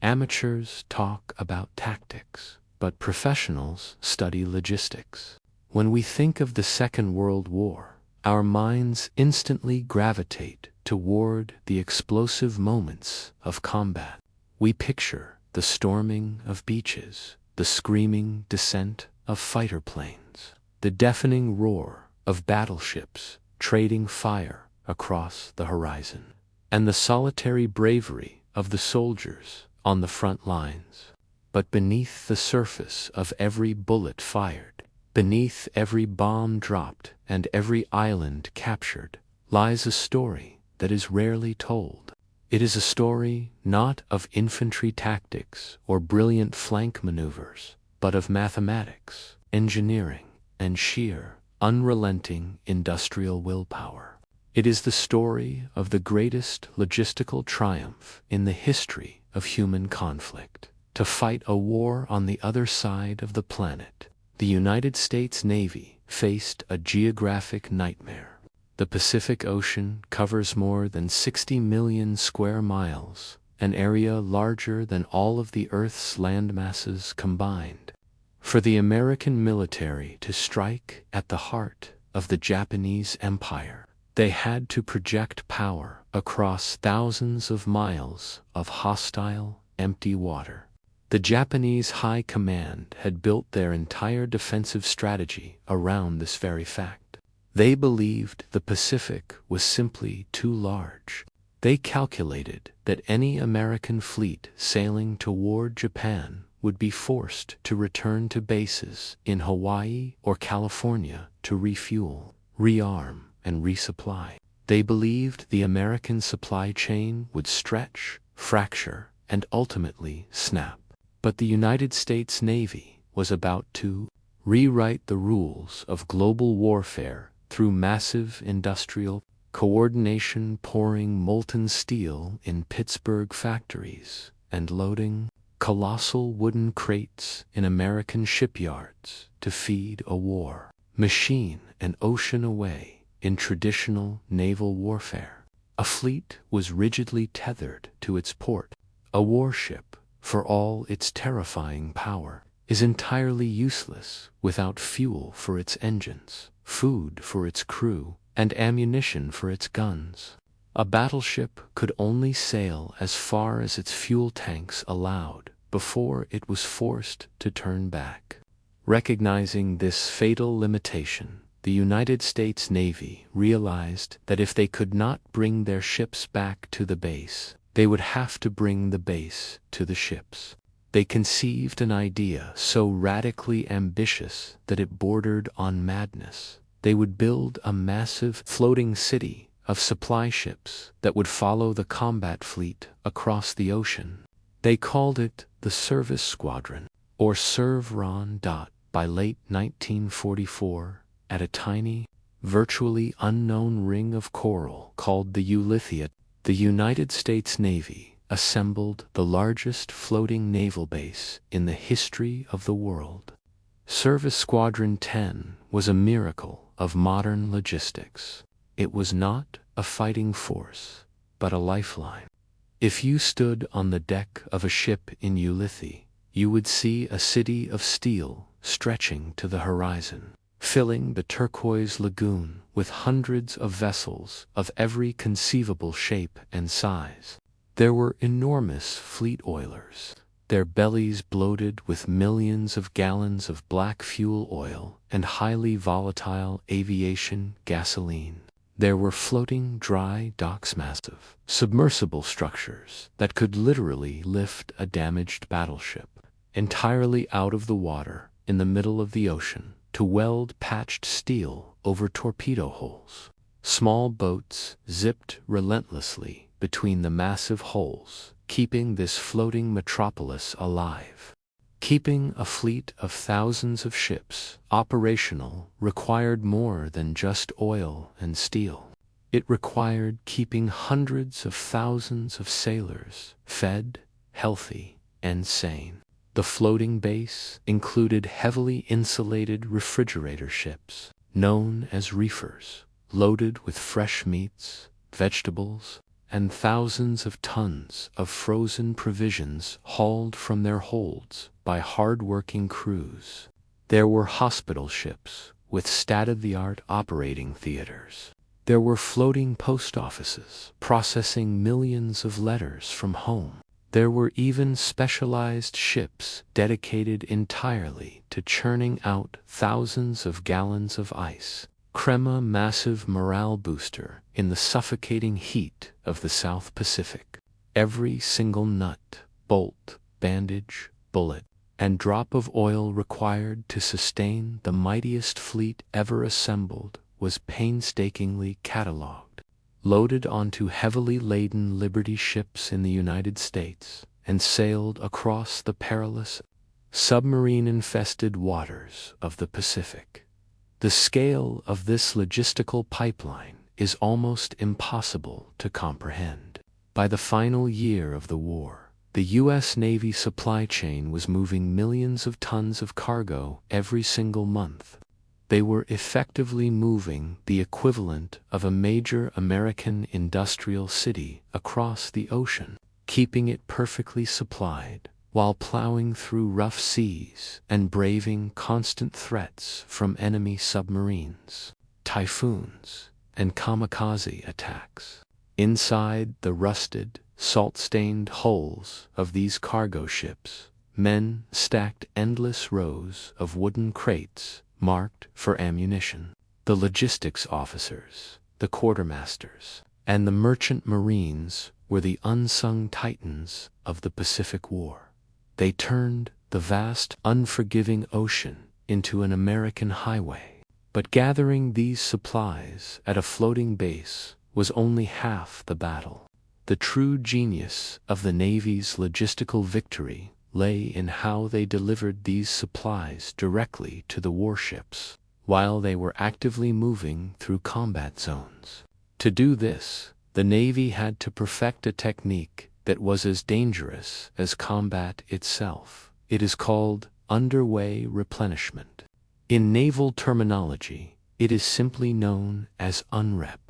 Amateurs talk about tactics, but professionals study logistics. When we think of the Second World War, our minds instantly gravitate toward the explosive moments of combat. We picture the storming of beaches, the screaming descent of fighter planes, the deafening roar of battleships trading fire across the horizon, and the solitary bravery of the soldiers on the front lines. But beneath the surface of every bullet fired, beneath every bomb dropped and every island captured, lies a story that is rarely told. It is a story not of infantry tactics or brilliant flank maneuvers, but of mathematics, engineering, and sheer, unrelenting industrial willpower. It is the story of the greatest logistical triumph in the history of human conflict. To fight a war on the other side of the planet, the United States Navy faced a geographic nightmare. The Pacific Ocean covers more than 60 million square miles, an area larger than all of the Earth's landmasses combined. For the American military to strike at the heart of the Japanese Empire, they had to project power across thousands of miles of hostile, empty water. The Japanese High Command had built their entire defensive strategy around this very fact. They believed the Pacific was simply too large. They calculated that any American fleet sailing toward Japan would be forced to return to bases in Hawaii or California to refuel, rearm, and resupply. They believed the American supply chain would stretch, fracture, and ultimately snap. But the United States Navy was about to rewrite the rules of global warfare through massive industrial coordination, pouring molten steel in Pittsburgh factories and loading colossal wooden crates in American shipyards to feed a war machine an ocean away. In traditional naval warfare, a fleet was rigidly tethered to its port. A warship, for all its terrifying power, is entirely useless without fuel for its engines, food for its crew, and ammunition for its guns. A battleship could only sail as far as its fuel tanks allowed before it was forced to turn back. Recognizing this fatal limitation, the United States Navy realized that if they could not bring their ships back to the base, they would have to bring the base to the ships. They conceived an idea so radically ambitious that it bordered on madness. They would build a massive floating city of supply ships that would follow the combat fleet across the ocean. They called it the Service Squadron, or Serv-Ron. By late 1944, at a tiny, virtually unknown ring of coral called the ULITHIA, the United States Navy assembled the largest floating naval base in the history of the world. Service Squadron 10 was a miracle of modern logistics. It was not a fighting force, but a lifeline. If you stood on the deck of a ship in Ulithi, you would see a city of steel stretching to the horizon, filling the turquoise lagoon with hundreds of vessels of every conceivable shape and size. There were enormous fleet oilers, their bellies bloated with millions of gallons of black fuel oil and highly volatile aviation gasoline. There were floating dry docks, massive, submersible structures that could literally lift a damaged battleship entirely out of the water in the middle of the ocean to weld patched steel over torpedo holes. Small boats zipped relentlessly between the massive holes, keeping this floating metropolis alive. Keeping a fleet of thousands of ships operational required more than just oil and steel. It required keeping hundreds of thousands of sailors fed, healthy, and sane. The floating base included heavily insulated refrigerator ships, known as reefers, loaded with fresh meats, vegetables, and thousands of tons of frozen provisions hauled from their holds by hard-working crews. There were hospital ships with state-of-the-art operating theaters. There were floating post offices processing millions of letters from home. There were even specialized ships dedicated entirely to churning out thousands of gallons of ice. Crema, massive morale booster in the suffocating heat of the South Pacific. Every single nut, bolt, bandage, bullet, and drop of oil required to sustain the mightiest fleet ever assembled was painstakingly catalogued, loaded onto heavily laden Liberty ships in the United States, and sailed across the perilous, submarine-infested waters of the Pacific. The scale of this logistical pipeline is almost impossible to comprehend. By the final year of the war, the U.S. Navy supply chain was moving millions of tons of cargo every single month. They were effectively moving the equivalent of a major American industrial city across the ocean, keeping it perfectly supplied, while plowing through rough seas and braving constant threats from enemy submarines, typhoons, and kamikaze attacks. Inside the rusted, salt-stained hulls of these cargo ships, men stacked endless rows of wooden crates marked for ammunition. The logistics officers, the quartermasters, and the merchant marines were the unsung titans of the Pacific War. They turned the vast, unforgiving ocean into an American highway. But gathering these supplies at a floating base was only half the battle. The true genius of the Navy's logistical victory lay in how they delivered these supplies directly to the warships, while they were actively moving through combat zones. To do this, the Navy had to perfect a technique that was as dangerous as combat itself. It is called underway replenishment. In naval terminology, it is simply known as UNREP.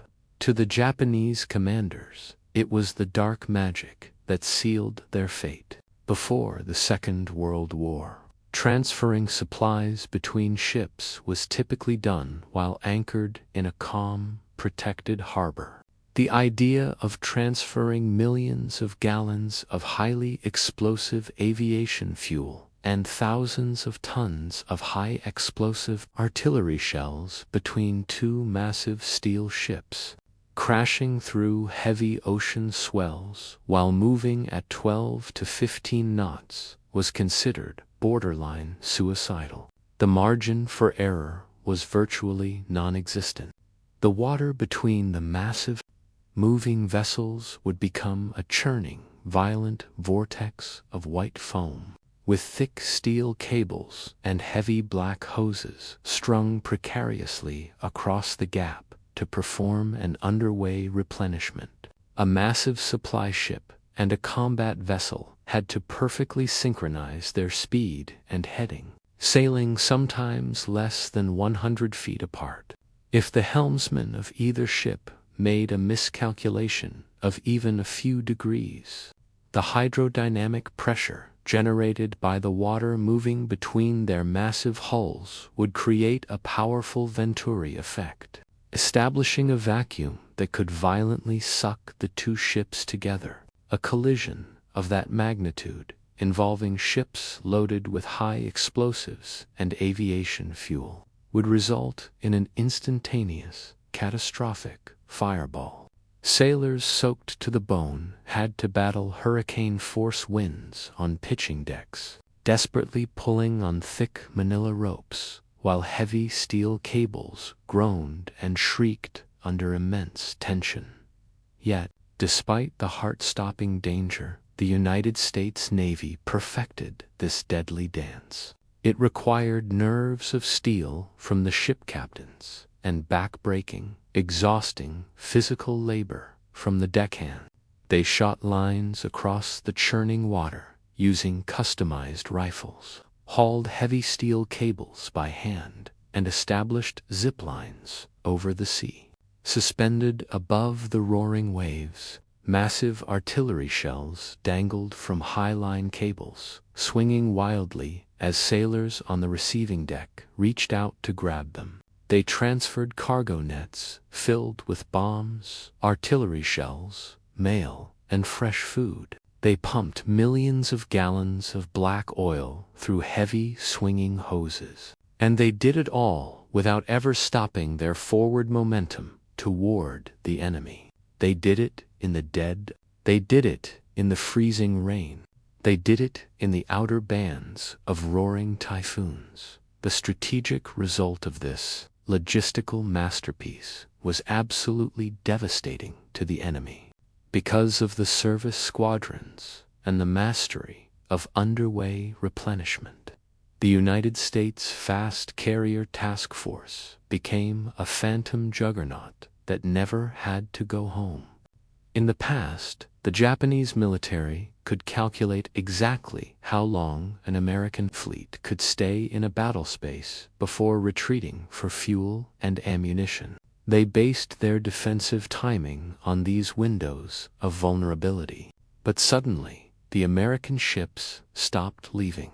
To the Japanese commanders, it was the dark magic that sealed their fate. Before the Second World War, transferring supplies between ships was typically done while anchored in a calm, protected harbor. The idea of transferring millions of gallons of highly explosive aviation fuel and thousands of tons of high-explosive artillery shells between two massive steel ships, crashing through heavy ocean swells while moving at 12 to 15 knots, was considered borderline suicidal. The margin for error was virtually non-existent. The water between the massive moving vessels would become a churning, violent vortex of white foam, with thick steel cables and heavy black hoses strung precariously across the gap to perform an underway replenishment. A massive supply ship and a combat vessel had to perfectly synchronize their speed and heading, sailing sometimes less than 100 feet apart. If the helmsman of either ship made a miscalculation of even a few degrees, the hydrodynamic pressure generated by the water moving between their massive hulls would create a powerful Venturi effect, establishing a vacuum that could violently suck the two ships together. A collision of that magnitude, involving ships loaded with high explosives and aviation fuel, would result in an instantaneous, catastrophic fireball. Sailors soaked to the bone had to battle hurricane-force winds on pitching decks, desperately pulling on thick manila ropes, while heavy steel cables groaned and shrieked under immense tension. Yet, despite the heart-stopping danger, the United States Navy perfected this deadly dance. It required nerves of steel from the ship captains and back-breaking, exhausting physical labor from the deckhand. They shot lines across the churning water using customized rifles, hauled heavy steel cables by hand, and established zip lines over the sea. Suspended above the roaring waves, Massive artillery shells dangled from high-line cables, swinging wildly as sailors on the receiving deck reached out to grab them. They transferred cargo nets filled with bombs, artillery shells, mail, and fresh food. They pumped millions of gallons of black oil through heavy, swinging hoses. And they did it all without ever stopping their forward momentum toward the enemy. They did it in the dead. They did it in the freezing rain. They did it in the outer bands of roaring typhoons. The strategic result of this logistical masterpiece was absolutely devastating to the enemy. Because of the service squadrons and the mastery of underway replenishment, the United States Fast Carrier Task Force became a phantom juggernaut that never had to go home. In the past, the Japanese military could calculate exactly how long an American fleet could stay in a battle space before retreating for fuel and ammunition. They based their defensive timing on these windows of vulnerability. But suddenly, the American ships stopped leaving,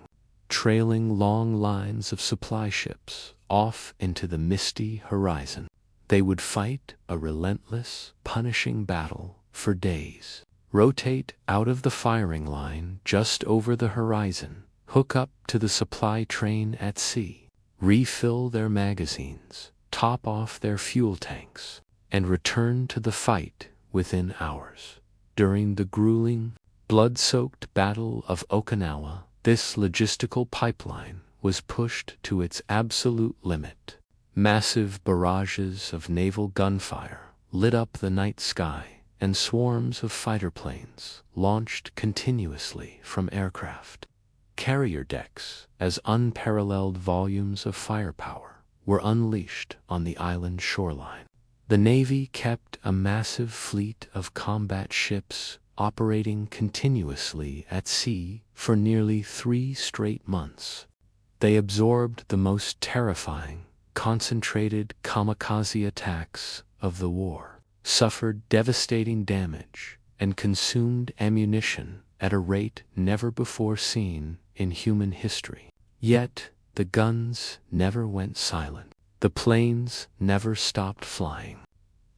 trailing long lines of supply ships off into the misty horizon. They would fight a relentless, punishing battle for days, rotate out of the firing line just over the horizon, hook up to the supply train at sea, refill their magazines, top off their fuel tanks, and return to the fight within hours. During the grueling, blood-soaked Battle of Okinawa, this logistical pipeline was pushed to its absolute limit. Massive barrages of naval gunfire lit up the night sky, and swarms of fighter planes launched continuously from aircraft. Carrier decks, as unparalleled volumes of firepower, were unleashed on the island shoreline. The Navy kept a massive fleet of combat ships operating continuously at sea for nearly 3 straight months. They absorbed the most terrifying, concentrated kamikaze attacks of the war, suffered devastating damage, and consumed ammunition at a rate never before seen in human history. Yet, the guns never went silent. The planes never stopped flying.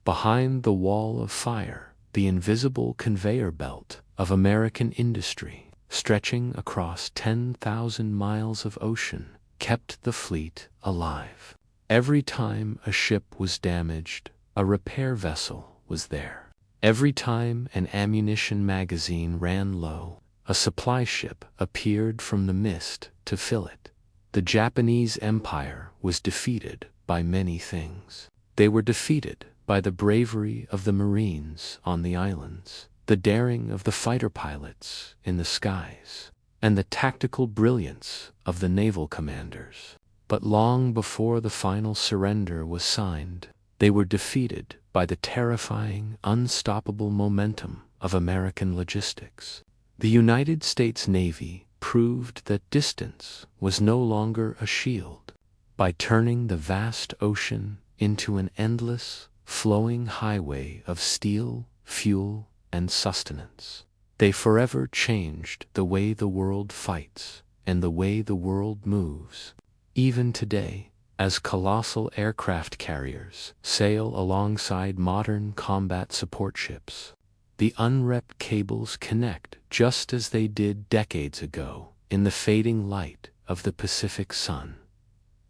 Behind the wall of fire, the invisible conveyor belt of American industry, stretching across 10,000 miles of ocean, kept the fleet alive. Every time a ship was damaged, a repair vessel was there. Every time an ammunition magazine ran low, a supply ship appeared from the mist to fill it. The Japanese Empire was defeated by many things. They were defeated by the bravery of the Marines on the islands, the daring of the fighter pilots in the skies, and the tactical brilliance of the naval commanders. But long before the final surrender was signed, they were defeated by the terrifying, unstoppable momentum of American logistics. The United States Navy proved that distance was no longer a shield. By turning the vast ocean into an endless, flowing highway of steel, fuel, and sustenance, they forever changed the way the world fights and the way the world moves. Even today, as colossal aircraft carriers sail alongside modern combat support ships, the UNREP cables connect just as they did decades ago in the fading light of the Pacific sun.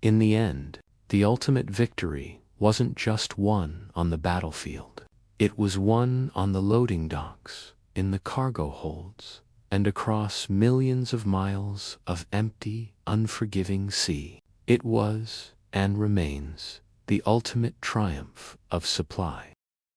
In the end, the ultimate victory wasn't just won on the battlefield. It was won on the loading docks, in the cargo holds, and across millions of miles of empty, unforgiving sea. It was, and remains, the ultimate triumph of supply.